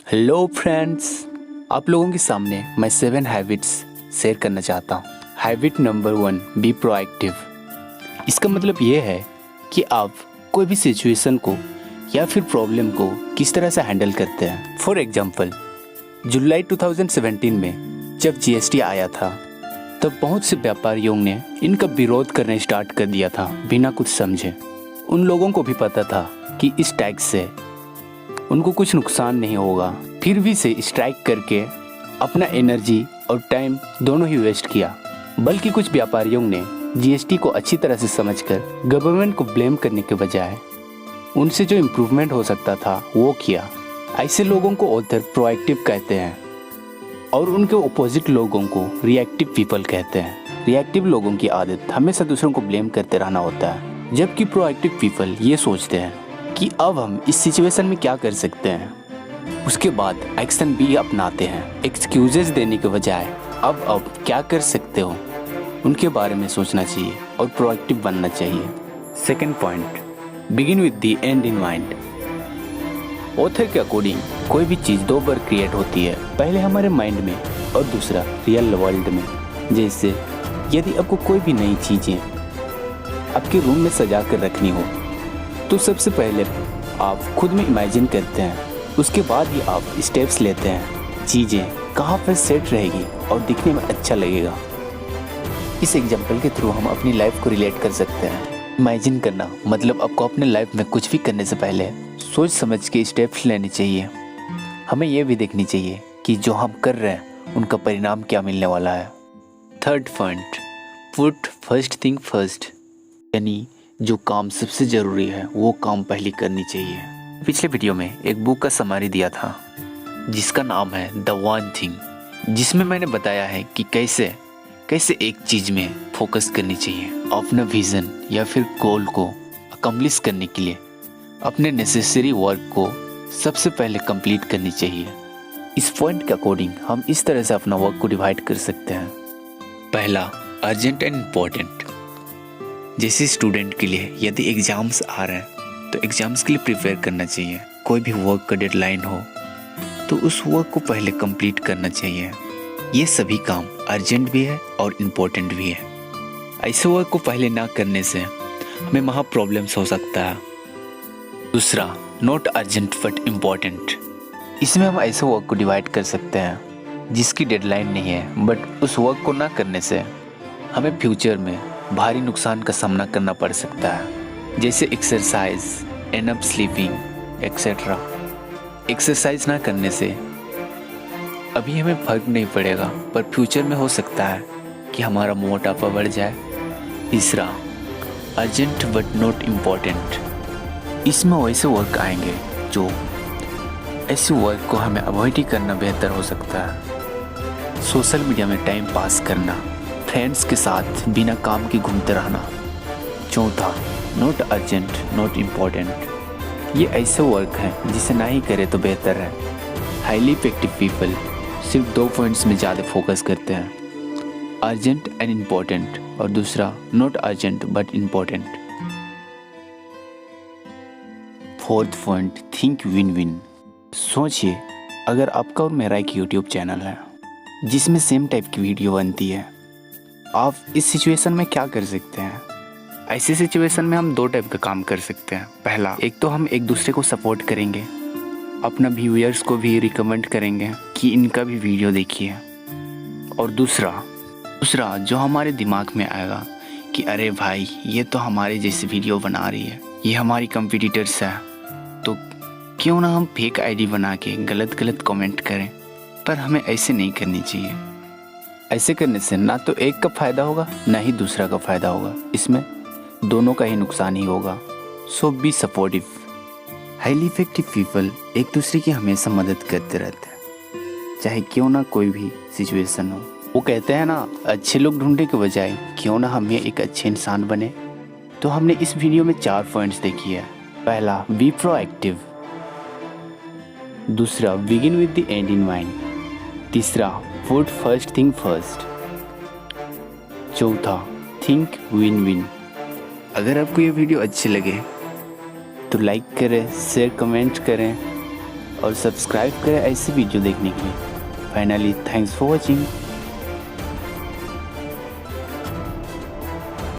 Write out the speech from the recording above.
Hello friends, आप लोगों के सामने मैं 7 हैबिट्स शेयर करना चाहता हूँ। Habit number 1, be proactive. इसका मतलब ये है कि आप कोई भी सिचुएशन को या फिर प्रॉब्लम को किस तरह से हैंडल करते हैं। फॉर एग्जांपल, जुलाई 2017 में जब जीएसटी आया था तब बहुत से व्यापारियों ने इनका विरोध करना स्टार्ट कर दिया था बिना कुछ समझे। उन लोगों को भी पता था कि इस टैक्स से उनको कुछ नुकसान नहीं होगा, फिर भी से स्ट्राइक करके अपना एनर्जी और टाइम दोनों ही वेस्ट किया। बल्कि कुछ व्यापारियों ने जीएसटी को अच्छी तरह से समझकर गवर्नमेंट को ब्लेम करने के बजाय उनसे जो इम्प्रूवमेंट हो सकता था वो किया। ऐसे लोगों को ऑथर प्रोएक्टिव कहते हैं और उनके अपोजिट लोगों को रिएक्टिव पीपल कहते हैं। रिएक्टिव लोगों की आदत हमेशा दूसरों को ब्लेम करते रहना होता है, जबकि प्रोएक्टिव पीपल ये सोचते हैं कि अब हम इस सिचुएशन में क्या कर सकते हैं, उसके बाद एक्शन भी अपनाते हैं। एक्सक्यूजेस देने के बजाय अब क्या कर सकते हो उनके बारे में सोचना चाहिए और प्रोएक्टिव बनना चाहिए। Second point, begin with the and in mind. Author के अकॉर्डिंग कोई भी चीज़ दो बार क्रिएट होती है, पहले हमारे माइंड में और दूसरा रियल वर्ल्ड में। जैसे यदि आपको कोई भी नई चीज़ें आपके रूम में सजा कर रखनी हो तो सबसे पहले आप खुद में इमेजिन करते हैं, उसके बाद ही आप स्टेप्स लेते हैं चीज़ें कहाँ पर सेट रहेगी और दिखने में अच्छा लगेगा। इस एग्जाम्पल के थ्रू हम अपनी लाइफ को रिलेट कर सकते हैं। इमेजिन करना मतलब आपको अपने लाइफ में कुछ भी करने से पहले सोच समझ के स्टेप्स लेने चाहिए। हमें यह भी देखनी चाहिए कि जो हम कर रहे हैं उनका परिणाम क्या मिलने वाला है। Third point, put first thing first, यानी जो काम सबसे ज़रूरी है वो काम पहले करनी चाहिए। पिछले वीडियो में एक बुक का समरी दिया था जिसका नाम है द वन थिंग, जिसमें मैंने बताया है कि कैसे एक चीज़ में फोकस करनी चाहिए। अपना विज़न या फिर गोल को अकम्प्लिश करने के लिए अपने नेसेसरी वर्क को सबसे पहले कंप्लीट करनी चाहिए। इस पॉइंट के अकॉर्डिंग हम इस तरह से अपना वर्क को डिवाइड कर सकते हैं। पहला, अर्जेंट एंड इम्पोर्टेंट। जैसे स्टूडेंट के लिए यदि एग्ज़ाम्स आ रहे हैं तो एग्ज़ाम्स के लिए प्रिपेयर करना चाहिए। कोई भी वर्क का डेडलाइन हो तो उस वर्क को पहले कंप्लीट करना चाहिए। ये सभी काम अर्जेंट भी है और इम्पोर्टेंट भी है। ऐसे वर्क को पहले ना करने से हमें वहाँ प्रॉब्लम्स हो सकता है। दूसरा, नॉट अर्जेंट बट इम्पोर्टेंट। इसमें हम ऐसे वर्क को डिवाइड कर सकते हैं जिसकी डेडलाइन नहीं है, बट उस वर्क को ना करने से हमें फ्यूचर में भारी नुकसान का सामना करना पड़ सकता है। जैसे exercise, enough sleeping etcetera. Exercise ना करने से अभी हमें फर्क नहीं पड़ेगा, पर फ्यूचर में हो सकता है कि हमारा मोटापा बढ़ जाए। तीसरा, अर्जेंट बट नॉट इम्पोर्टेंट। इसमें वैसे वर्क आएंगे जो ऐसे वर्क को हमें अवॉइड ही करना बेहतर हो सकता है। सोशल मीडिया में टाइम पास करना, फ्रेंड्स के साथ बिना काम के घूमते रहना। चौथा, नॉट अर्जेंट नॉट इम्पोर्टेंट। ये ऐसे वर्क हैं जिसे ना ही करें तो बेहतर है। हाईली इफेक्टिव पीपल सिर्फ 2 पॉइंट्स में ज़्यादा फोकस करते हैं, अर्जेंट एंड इम्पोर्टेंट, और दूसरा not urgent but important. Fourth point, think win win. सोचिए, अगर आपका और मेरा एक यूट्यूब चैनल है जिसमें सेम टाइप की वीडियो बनती है, आप इस सिचुएशन में क्या कर सकते हैं? ऐसी सिचुएशन में हम 2 टाइप का काम कर सकते हैं। पहला, एक तो हम एक दूसरे को सपोर्ट करेंगे, अपना व्यूअर्स को भी रिकमेंड करेंगे कि इनका भी वीडियो देखिए। और दूसरा जो हमारे दिमाग में आएगा कि अरे भाई, ये तो हमारे जैसे वीडियो बना रही है, ये हमारी कंपटीटर्स है, तो क्यों ना हम फेक आईडी बना के गलत कमेंट करें। पर हमें ऐसे नहीं करनी चाहिए। ऐसे करने से ना तो एक का फ़ायदा होगा ना ही दूसरा का फ़ायदा होगा, इसमें दोनों का ही नुकसान ही होगा। So be supportive. Highly effective people एक दूसरे की हमेशा मदद करते रहते हैं, चाहे क्यों ना कोई भी सिचुएशन हो। वो कहते हैं ना, अच्छे लोग ढूंढने के बजाय क्यों ना हम एक अच्छे इंसान बने। तो हमने इस वीडियो में 4 पॉइंट्स देखी है। पहला, बी प्रोएक्टिव। दूसरा, begin with the and in mind. तीसरा, पुट फर्स्ट थिंग फर्स्ट। चौथा, थिंक विन विन। अगर आपको ये वीडियो अच्छी लगे तो लाइक करें, शेयर कमेंट करें और सब्सक्राइब करें ऐसी वीडियो देखने के लिए। Finally thanks for watching.